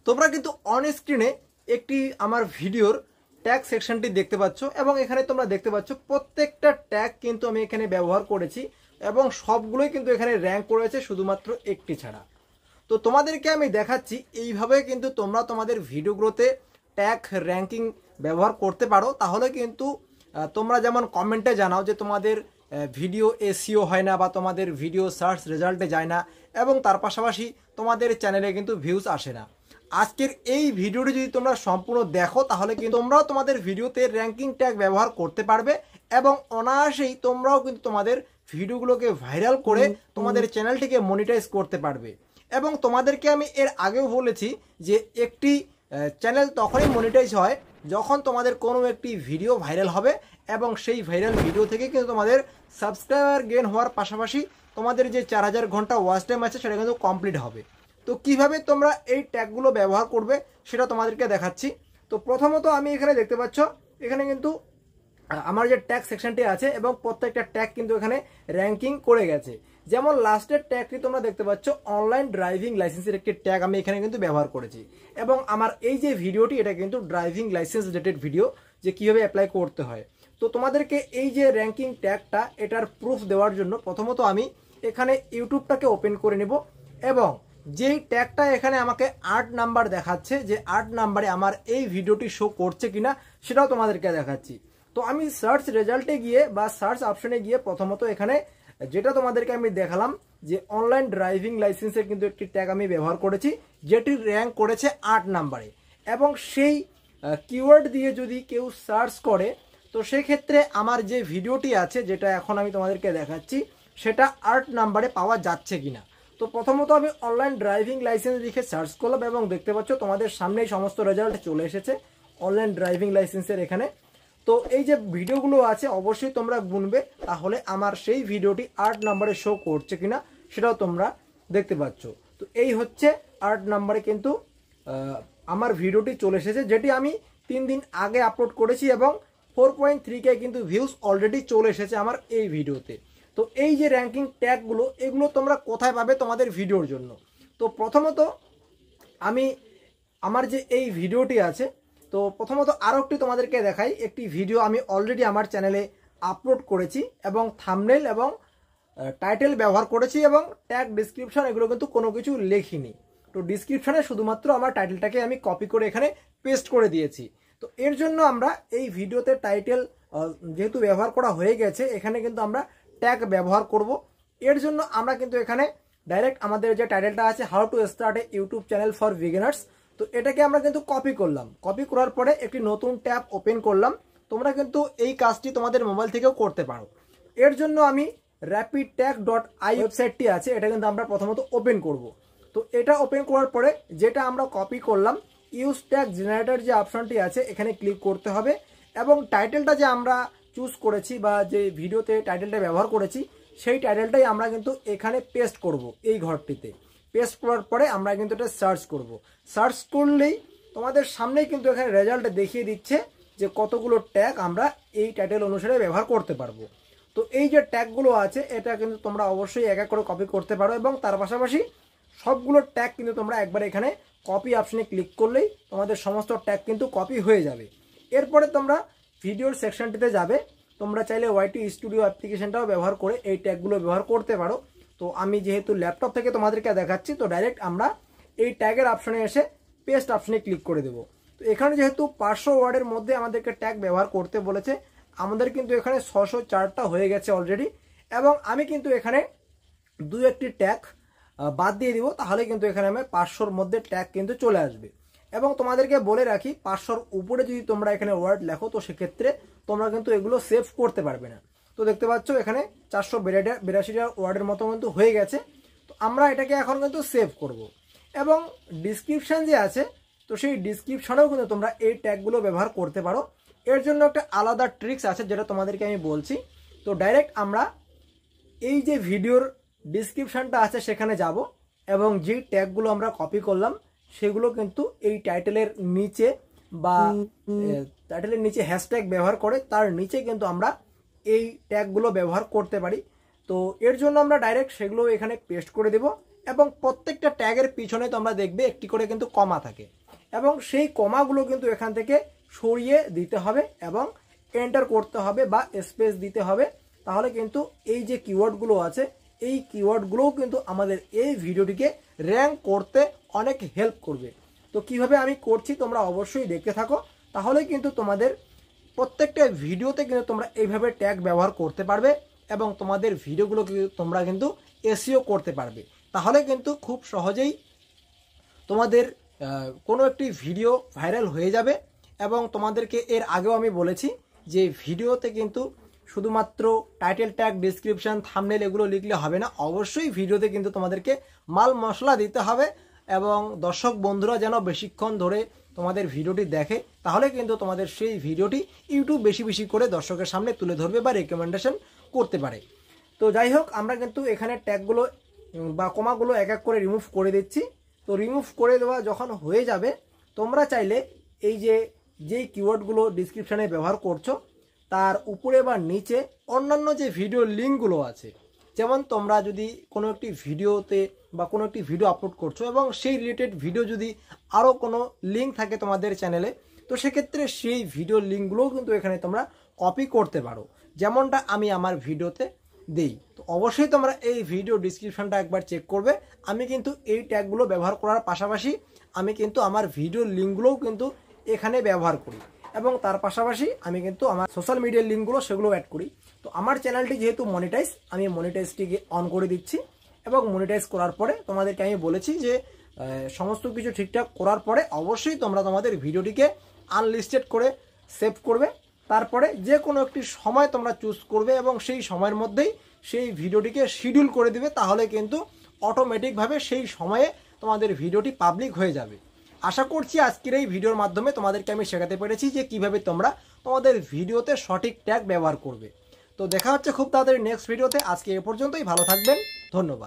তোমরা কিন্তু অন স্ক্রিনে একটি আমার ভিডিওর ট্যাগ সেকশনটি দেখতে পাচ্ছ এবং এখানে তোমরা দেখতে পাচ্ছ প্রত্যেকটা ট্যাগ কিন্তু আমি এখানে ব্যবহার করেছি এবং সবগুলোই কিন্তু এখানে র্যাঙ্ক করেছে শুধুমাত্র একটি ছাড়া। তো তোমাদেরকে আমি দেখাচ্ছি এইভাবে কিন্তু তোমরা তোমাদের ভিডিওগুলোতে ট্যাগ র্যাঙ্কিং ব্যবহার করতে পারো। তাহলে কিন্তু তোমরা যেমন কমেন্টে জানাও যে তোমাদের ভিডিও এসইও হয় না বা তোমাদের ভিডিও সার্চ রেজাল্টে যায় না এবং তার পাশাপাশি তোমাদের চ্যানেলে কিন্তু ভিউজ আসে না। আজকের এই ভিডিওটি যদি তোমরা সম্পূর্ণ দেখো তাহলে কিন্তু তোমরাও তোমাদের ভিডিওতে র্যাঙ্কিং ট্যাগ ব্যবহার করতে পারবে এবং অনায়াসেই তোমরাও কিন্তু তোমাদের ভিডিওগুলোকে ভাইরাল করে তোমাদের চ্যানেলটিকে মনিটাইজ করতে পারবে। এবং তোমাদেরকে আমি এর আগেও বলেছি যে একটি চ্যানেল তখনই মনিটাইজ হয় যখন তোমাদের কোনো একটি ভিডিও ভাইরাল হবে এবং সেই ভাইরাল ভিডিও থেকে কিন্তু তোমাদের সাবস্ক্রাইবার গেইন হওয়ার পাশাপাশি তোমাদের যে 4000 ঘন্টা ওয়াচ টাইম আছে সেটা কিন্তু কমপ্লিট হবে। তো কিভাবে তোমরা এই ট্যাগগুলো ব্যবহার করবে সেটা তোমাদেরকে দেখাচ্ছি। তো প্রথমত আমি এখানে দেখতে পাচ্ছ এখানে কিন্তু আমার যে ট্যাগ সেকশনটি আছে এবং প্রত্যেকটা ট্যাগ কিন্তু এখানে র্যাঙ্কিং করে গেছে। যেমন লাস্টের ট্যাগটি তোমরা দেখতে পাচ্ছ অনলাইন ড্রাইভিং লাইসেন্সের একটি ট্যাগ আমি এখানে কিন্তু ব্যবহার করেছি এবং আমার এই যে ভিডিওটি এটা কিন্তু ড্রাইভিং লাইসেন্স রিলেটেড ভিডিও যে কিভাবে অ্যাপ্লাই করতে হয়। তো তোমাদেরকে এই যে র্যাঙ্কিং ট্যাগটা এটার প্রুফ দেওয়ার জন্য প্রথমত আমি এখানে ইউটিউবটাকে ওপেন করে নেব এবং যেই ট্যাগটা এখানে আমাকে 8 নাম্বার দেখাচ্ছে যে 8 নাম্বারে আমার এই ভিডিওটি শো করছে কিনা সেটাও তোমাদেরকে দেখাচ্ছি। তো আমি সার্চ রেজাল্টে গিয়ে বা সার্চ অপশনে গিয়ে প্রথমত এখানে যেটা তোমাদেরকে আমি দেখালাম যে অনলাইন ড্রাইভিং লাইসেন্সের কিন্তু একটি ট্যাগ আমি ব্যবহার করেছি যেটি র্যাঙ্ক করেছে 8 নাম্বারে এবং সেই কিওয়ার্ড দিয়ে যদি কেউ সার্চ করে তো সেক্ষেত্রে আমার যে ভিডিওটি আছে যেটা এখন আমি তোমাদেরকে দেখাচ্ছি সেটা 8 নাম্বারে পাওয়া যাচ্ছে কিনা। তো প্রথমত আমি অনলাইন ড্রাইভিং লাইসেন্স লিখে সার্চ করলাম এবং দেখতে পাচ্ছ তোমাদের সামনেই সমস্ত রেজাল্ট চলে এসেছে অনলাইন ড্রাইভিং লাইসেন্সের এখানে। তো এই যে ভিডিওগুলো আছে অবশ্যই তোমরা গুনবে তাহলে আমার সেই ভিডিওটি 8 নাম্বারে শো করছে কিনা সেটাও তোমরা দেখতে পাচ্ছ। তো এই হচ্ছে 8 নাম্বারে কিন্তু আমার ভিডিওটি চলে এসেছে যেটি আমি 3 দিন আগে আপলোড করেছি এবং 4.3K কিন্তু ভিউজ অলরেডি চলে এসেছে আমার এই ভিডিওতে। তো এই যে র্যাঙ্কিং ট্যাগগুলো এগুলো তোমরা কোথায় পাবে তোমাদের ভিডিওর জন্য। তো প্রথমত আমি আমার যে এই ভিডিওটি আছে তো প্রথমত আরও একটি তোমাদেরকে দেখাই একটি ভিডিও আমি অলরেডি আমার চ্যানেলে আপলোড করেছি এবং থাম্বনেল এবং টাইটেল ব্যবহার করেছি এবং ট্যাগ ডিসক্রিপশন এগুলো কিন্তু কোনো কিছু লেখিনি। তো ডিসক্রিপশনে শুধুমাত্র আমার টাইটেলটাকে আমি কপি করে এখানে পেস্ট করে দিয়েছি। তো এর জন্য আমরা এই ভিডিওতে টাইটেল যেহেতু ব্যবহার করা হয়ে গেছে এখানে কিন্তু আমরা ট্যাগ ব্যবহার করব। এর জন্য আমরা কিন্তু এখানে ডাইরেক্ট আমাদের যে টাইটেলটা আছে how to start A YouTube channel for beginners তো এটাকে আমরা কিন্তু কপি করলাম। কপি করার পরে একটি নতুন ট্যাব ওপেন করলাম। তোমরা কিন্তু এই কাজটি তোমাদের মোবাইল থেকেও করতে পারো। এর জন্য আমি rapidtag.ai ওয়েবসাইটটি আছে এটা কিন্তু আমরা প্রথমত ওপেন করব। তো এটা ওপেন করার পরে যেটা আমরা কপি করলাম ইউজ ট্যাগ জেনারেটর যে অপশনটি আছে এখানে ক্লিক করতে হবে এবং টাইটেলটা যে আমরা চুজ করেছি বা যে ভিডিওতে টাইটেলটা ব্যবহার করেছি সেই টাইটেলটাই আমরা কিন্তু এখানে পেস্ট করব এই ঘরটিতে। পেস্ট করার পরে আমরা কিন্তু এটা সার্চ করব। সার্চ করলেই তোমাদের সামনেই কিন্তু এখানে রেজাল্ট দেখিয়ে দিচ্ছে যে কতগুলো ট্যাগ আমরা এই টাইটেল অনুসারে ব্যবহার করতে পারবো। তো এই যে ট্যাগগুলো আছে এটা কিন্তু তোমরা অবশ্যই এক এক করে কপি করতে পারো এবং তার পাশাপাশি সবগুলো ট্যাগ কিন্তু তোমরা একবার এখানে কপি অপশনে ক্লিক করলেই তোমাদের সমস্ত ট্যাগ কিন্তু কপি হয়ে যাবে। এরপরে তোমরা ভিডিওর সেকশনটিতে যাবে। তোমরা চাইলে ওয়াইটি স্টুডিও অ্যাপ্লিকেশনটাও ব্যবহার করে এই ট্যাগগুলো ব্যবহার করতে পারো। তো আমি যেহেতু ল্যাপটপ থেকে তোমাদেরকে দেখাচ্ছি তো ডাইরেক্ট আমরা এই ট্যাগের অপশনে এসে পেস্ট অপশনে ক্লিক করে দেবো। তো এখানে যেহেতু 500 ওয়ার্ডের মধ্যে আমাদেরকে ট্যাগ ব্যবহার করতে বলেছে আমাদের কিন্তু এখানে 604টা হয়ে গেছে অলরেডি এবং আমি কিন্তু এখানে 2-1টি ট্যাগ বাদ দিয়ে দিব তাহলে কিন্তু এখানে আমি 500-র মধ্যে ট্যাগ কিন্তু চলে আসবে। এবং তোমাদেরকে বলে রাখি 500-র উপরে যদি তোমরা এখানে ওয়ার্ড লেখো তো সেক্ষেত্রে তোমরা কিন্তু এগুলো সেভ করতে পারবে না। তো দেখতে পাচ্ছ এখানে 482টা ওয়ার্ডের মতো কিন্তু হয়ে গেছে। তো আমরা এটাকে এখন কিন্তু সেভ করব এবং ডিসক্রিপশান যে আছে তো সেই ডিসক্রিপশনেও কিন্তু তোমরা এই ট্যাগগুলো ব্যবহার করতে পারো। এর জন্য একটা আলাদা ট্রিক্স আছে যেটা তোমাদেরকে আমি বলছি। তো ডাইরেক্ট আমরা এই যে ভিডিওর ডিসক্রিপশানটা আছে সেখানে যাব এবং যেই ট্যাগগুলো আমরা কপি করলাম সেগুলো কিন্তু এই টাইটেলের নিচে বা টাইটেলের নিচে হ্যাশট্যাগ ব্যবহার করে তার নিচে কিন্তু আমরা এই ট্যাগগুলো ব্যবহার করতে পারি। তো এর জন্য আমরা ডাইরেক্ট সেগুলো এখানে পেস্ট করে দেব এবং প্রত্যেকটা ট্যাগের পিছনে তোমরা দেখবে একটি করে কিন্তু কমা থাকে এবং সেই কমাগুলো কিন্তু এখান থেকে সরিয়ে দিতে হবে এবং এন্টার করতে হবে বা স্পেস দিতে হবে। তাহলে কিন্তু এই যে কিওয়ার্ডগুলো আছে এই কিওয়ার্ডগুলোও কিন্তু আমাদের এই ভিডিওটিকে র্যাঙ্ক করতে অনেক হেল্প করবে। তো কিভাবে আমি করছি তোমরা অবশ্যই দেখতে থাকো, তাহলে কিন্তু তোমাদের প্রত্যেকটা ভিডিওতে কিন্তু তোমরা এইভাবে ট্যাগ ব্যবহার করতে পারবে এবং তোমাদের ভিডিওগুলো তোমরা কিন্তু এসইও করতে পারবে। তাহলে কিন্তু খুব সহজেই তোমাদের কোনো একটি ভিডিও ভাইরাল হয়ে যাবে। এবং তোমাদেরকে এর আগেও আমি বলেছি যে ভিডিওতে কিন্তু শুধুমাত্র টাইটেল ট্যাগ, ডেসক্রিপশন, থাম্বনেল এগুলো লিখলে হবে না, অবশ্যই ভিডিওতে কিন্তু তোমাদেরকে মাল মশলা দিতে হবে এবং দর্শক বন্ধুরা যেন বেশিক্ষণ ধরে তোমাদের ভিডিওটি দেখে, তাহলে কিন্তু তোমাদের সেই ভিডিওটি ইউটিউব বেশি বেশি করে দর্শকের সামনে তুলে ধরবে বা রেকমেন্ডেশন করতে পারে। তো যাই হোক, আমরা কিন্তু এখানে ট্যাগগুলো বা কমাগুলো এক এক করে রিমুভ করে দিচ্ছি। তো রিমুভ করে দেওয়া যখন হয়ে যাবে, তোমরা চাইলে এই যেই কিওয়ার্ডগুলো ডিসক্রিপশানে ব্যবহার করছো তার উপরে বা নিচে অন্যান্য যে ভিডিও লিঙ্কগুলো আছে, যেমন তোমরা যদি কোনো একটি ভিডিওতে বা কোনো একটি ভিডিও আপলোড করছো এবং সেই রিলেটেড ভিডিও যদি আরও কোনো লিঙ্ক থাকে তোমাদের চ্যানেলে, তো সেক্ষেত্রে সেই ভিডিও লিঙ্কগুলোও কিন্তু এখানে তোমরা কপি করতে পারো, যেমনটা আমি আমার ভিডিওতে দেই। তো অবশ্যই তোমরা এই ভিডিও ডিসক্রিপশনটা একবার চেক করবে। আমি কিন্তু এই ট্যাগগুলো ব্যবহার করার পাশাপাশি আমি কিন্তু আমার ভিডিও লিঙ্কগুলোও কিন্তু এখানে ব্যবহার করি এবং তার পাশাপাশি আমি কিন্তু আমার সোশ্যাল মিডিয়ার লিঙ্কগুলো সেগুলো অ্যাড করি। তো আমার চ্যানেলটি যেহেতু মনিটাইজ, আমি মনিটাইজটিকে অন করে দিচ্ছি এবং মনিটাইজ করার পরে তোমাদেরকে আমি বলেছি যে সমস্ত কিছু ঠিকঠাক করার পরে অবশ্যই তোমরা তোমাদের ভিডিওটিকে আনলিস্টেড করে সেভ করবে। তারপরে যে কোনো একটি সময় তোমরা চুজ করবে এবং সেই সময়ের মধ্যেই সেই ভিডিওটিকে শিডিউল করে দিবে, তাহলে কিন্তু অটোমেটিকভাবে সেই সময়ে তোমাদের ভিডিওটি পাবলিক হয়ে যাবে। আশা করছি আজকের এই ভিডিওর মাধ্যমে তোমাদেরকে আমি শেখাতে পেরেছি যে কিভাবে তোমরা তোমাদের ভিডিওতে সঠিক ট্যাগ ব্যবহার করবে। তো দেখা হচ্ছে খুব তাড়াতাড়ি নেক্সট ভিডিওতে। আজকে এ পর্যন্তই, ভালো থাকবেন, ধন্যবাদ।